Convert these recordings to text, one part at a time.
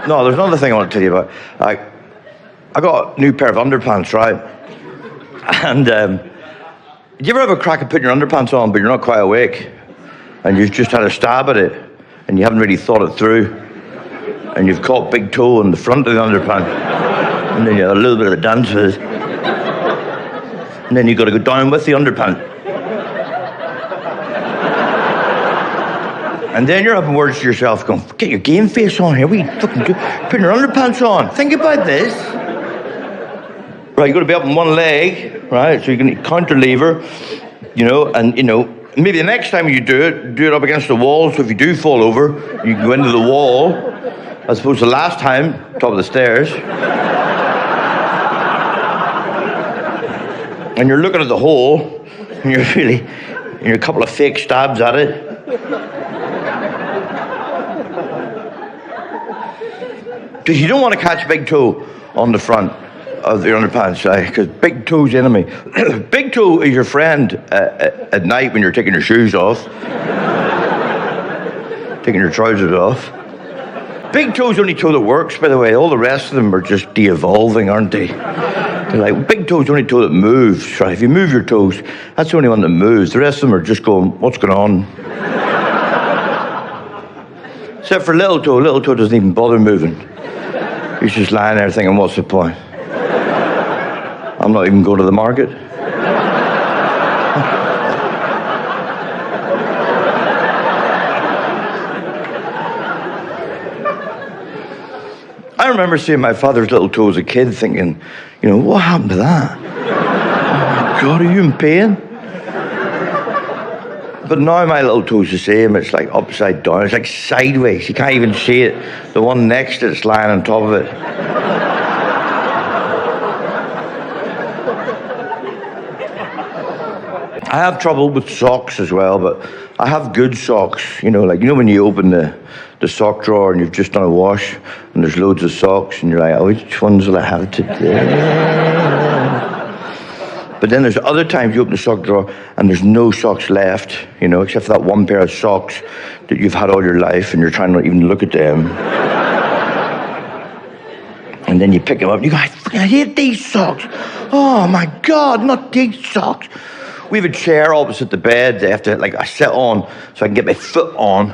No, there's another thing I want to tell you about. I got a new pair of underpants, right? And do you ever have a crack at putting your underpants on, but you're not quite awake? And you've just had a stab at it, and you haven't really thought it through. And you've caught big toe on the front of the underpants. And then you have a little bit of a dance with it. And then you've got to go down with the underpants. And then you're having words to yourself going, get your game face on here. What are you fucking doing? Putting your underpants on. Think about this. Right, you've got to be up on one leg, right? So you can counter lever, and, maybe the next time you do it up against the wall. So if you do fall over, you can go into the wall, as opposed to the last time, top of the stairs. And you're looking at the hole, and you're a couple of fake stabs at it. Because you don't want to catch big toe on the front of the underpants, because big toe's the enemy. Big toe is your friend at night when you're taking your shoes off, taking your trousers off. Big toe's the only toe that works, by the way. All the rest of them are just de-evolving, aren't they? They're like, big toe's the only toe that moves, right? If you move your toes, that's the only one that moves. The rest of them are just going, what's going on? Except for little toe. Little toe doesn't even bother moving. He's just lying there thinking, what's the point? I'm not even going to the market. I remember seeing my father's little toe as a kid thinking, what happened to that? Oh my God, are you in pain? But now my little toe's the same. It's like upside down. It's like sideways. You can't even see it. The one next to it's lying on top of it. I have trouble with socks as well, but I have good socks. When you open the sock drawer and you've just done a wash and there's loads of socks and you're like, which ones will I have today? But then there's other times you open the sock drawer and there's no socks left, except for that one pair of socks that you've had all your life and you're trying not even to look at them. And then you pick them up and you go, I hate these socks. Oh my God, not these socks. We have a chair opposite the bed. They have to, I sit on so I can get my foot on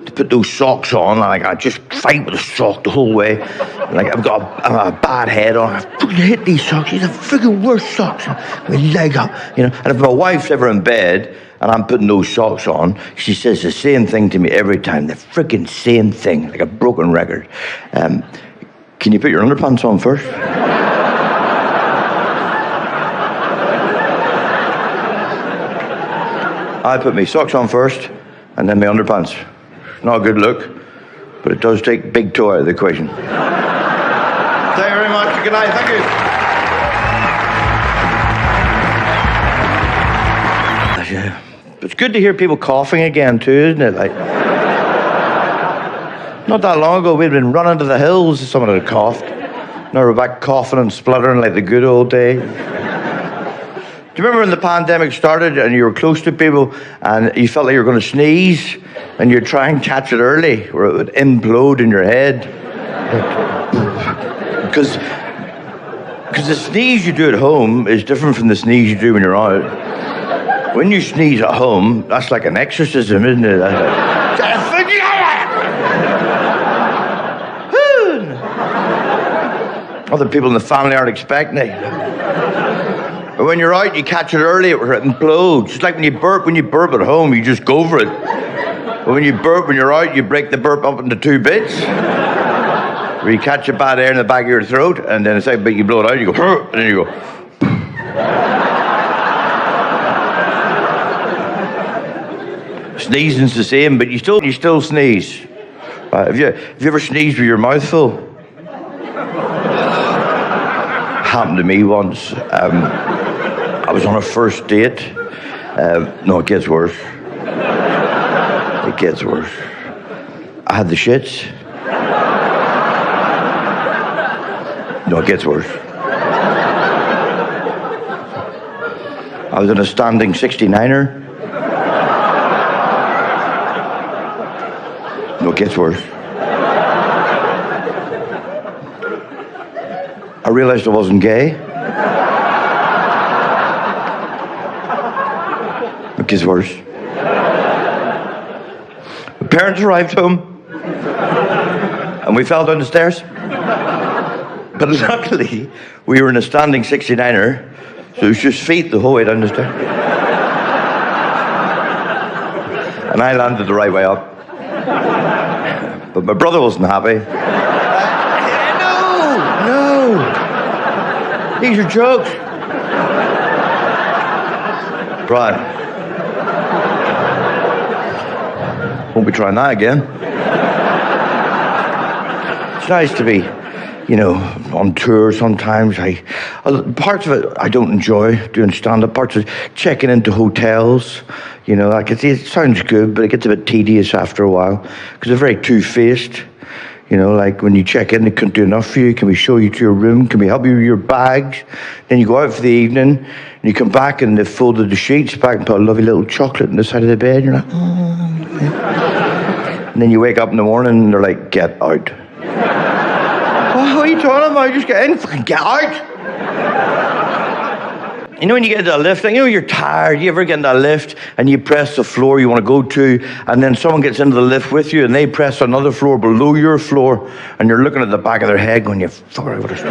to put those socks on. I just fight with the sock the whole way. I've got a bad head on. I fucking hate these socks. These are the freaking worst socks. My leg up, And if my wife's ever in bed and I'm putting those socks on, she says the same thing to me every time. The freaking same thing, like a broken record. Can you put your underpants on first? I put my socks on first and then my underpants. Not a good look, but it does take big toe out of the equation. Thank you very much. Good night. Thank you. It's good to hear people coughing again too, isn't it? Not that long ago, we'd been running to the hills if someone had coughed. Now we're back coughing and spluttering like the good old days. Do you remember when the pandemic started and you were close to people and you felt like you were going to sneeze and you'd try and catch it early or it would implode in your head? Because the sneeze you do at home is different from the sneeze you do when you're out. When you sneeze at home, that's like an exorcism, isn't it? Other people in the family aren't expecting it. But when you're out, you catch it early, it implodes. It's like when you burp at home, you just go for it. But when you burp when you're out, you break the burp up into two bits. Where you catch a bad air in the back of your throat, and then the second bit you blow it out, you go, and then you go. Sneezing's the same, but you still sneeze. Have you ever sneezed with your mouth full? Happened to me once. I was on a first date. No, it gets worse. It gets worse. I had the shits. No, it gets worse. I was in a standing 69er. No, it gets worse. I realized I wasn't gay. It gets worse. My parents arrived home, and we fell down the stairs. But luckily, we were in a standing 69er, so it was just feet the whole way down the stairs. And I landed the right way up. But my brother wasn't happy. No. These are jokes. Right. Won't be trying that again. It's nice to be, on tour sometimes. Parts of it I don't enjoy, doing stand-up. Parts of it, checking into hotels. It sounds good, but it gets a bit tedious after a while because they're very two-faced. Like when you check in, they couldn't do enough for you. Can we show you to your room? Can we help you with your bags? Then you go out for the evening, and you come back and they've folded the sheets back and put a lovely little chocolate on the side of the bed. And you're like, oh. Yeah. And then you wake up in the morning and they're like, get out. What are you talking about? Just get in, fucking get out. When you get into a lift, you're tired. You ever get into a lift and you press the floor you want to go to, and then someone gets into the lift with you and they press another floor below your floor, and you're looking at the back of their head going, you fucker, what is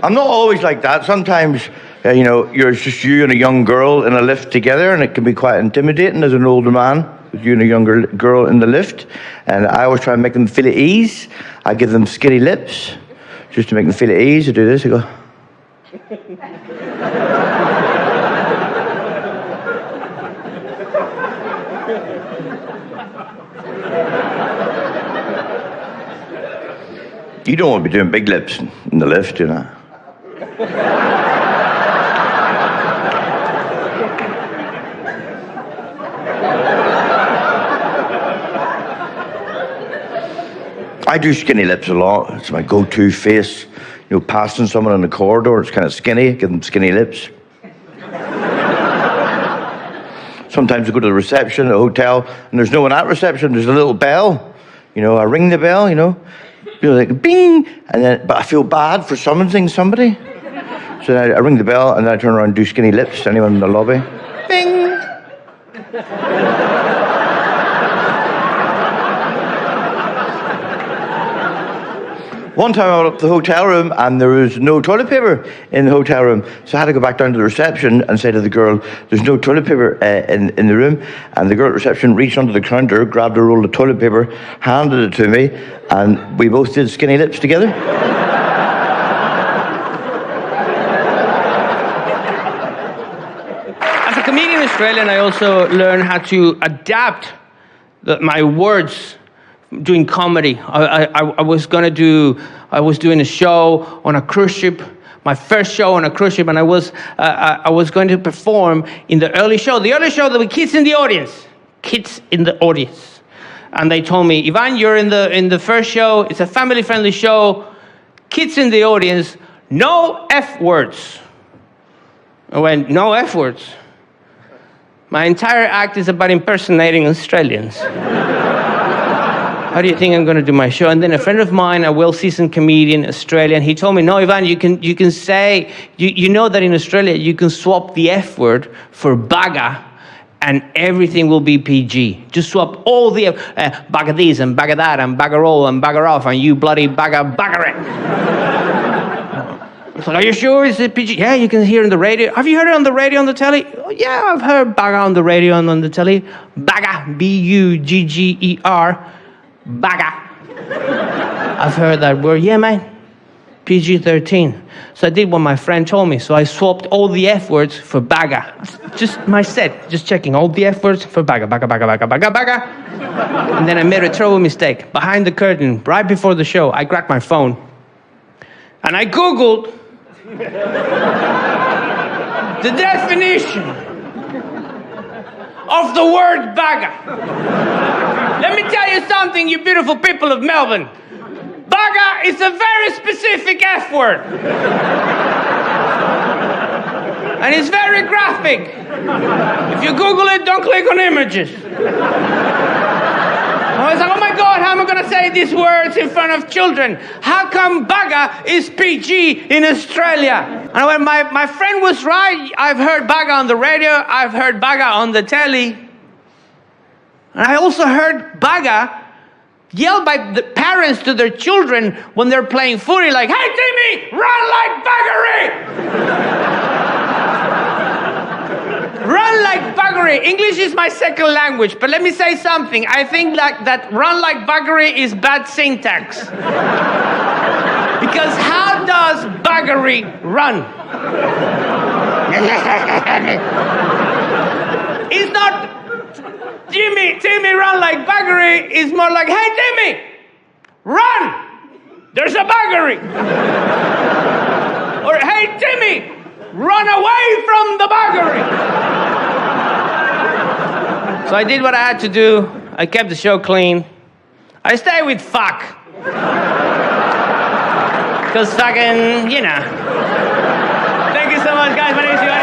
I'm not always like that. Sometimes, you're just you and a young girl in a lift together, and it can be quite intimidating as an older man with you and a younger girl in the lift. And I always try and make them feel at ease. I give them skinny lips. Just to make them feel at ease, I do this, I go. You don't want to be doing big lips in the lift, I do skinny lips a lot. It's my go-to face. Passing someone in the corridor, it's kind of skinny. Give them skinny lips. Sometimes I go to the reception at a hotel, and there's no one at reception. There's a little bell. I ring the bell, like bing, but I feel bad for summoning somebody. So I ring the bell, and then I turn around and do skinny lips to anyone in the lobby. Bing. One time I went up to the hotel room and there was no toilet paper in the hotel room. So I had to go back down to the reception and say to the girl, there's no toilet paper in the room. And the girl at reception reached under the counter, grabbed a roll of toilet paper, handed it to me, and we both did skinny lips together. As a comedian in Australia, I also learned how to adapt my words doing comedy. I was doing a show on a cruise ship, my first show on a cruise ship, and I was going to perform in the early show. The early show, there were kids in the audience. And they told me, Ivan, you're in the first show. It's a family-friendly show. Kids in the audience, no F words. I went, no F words. My entire act is about impersonating Australians. How do you think I'm going to do my show? And then a friend of mine, a well-seasoned comedian, Australian, he told me, no, Ivan, you can say, you know that in Australia you can swap the F word for bagger and everything will be PG. Just swap all the bagger this and bagger that and bagger all and bagger off and you bloody bagger it. It's like, are you sure it's a PG? Yeah, you can hear it on the radio. Have you heard it on the radio, on the telly? Oh, yeah, I've heard bagger on the radio and on the telly. Bagger, B-U-G-G-E-R. Bagger. I've heard that word. Yeah, man. PG-13. So I did what my friend told me. So I swapped all the F words for bagger. Just my set. Just checking all the F words for bagger. And then I made a terrible mistake. Behind the curtain, right before the show, I grabbed my phone. And I Googled the definition of the word bagger. Let me tell you something, you beautiful people of Melbourne. Bagger is a very specific F word. And it's very graphic. If you Google it, don't click on images. I was like, oh my God, how am I going to say these words in front of children? How come bagger is PG in Australia? And when my friend was right, I've heard bagger on the radio, I've heard bagger on the telly. And I also heard bagger yelled by the parents to their children when they're playing footy, like, "Hey Timmy, run like baggery!" Run like buggery. English is my second language, but let me say something. I think that run like buggery is bad syntax. Because how does buggery run? It's not Timmy run like buggery. It's more like, "Hey Timmy, run! There's a buggery." Or, "Hey Timmy, run away from the buggery." So I did what I had to do. I kept the show clean. I stay with fuck. Because fucking, you know. Thank you so much, guys. My name is Giovanni.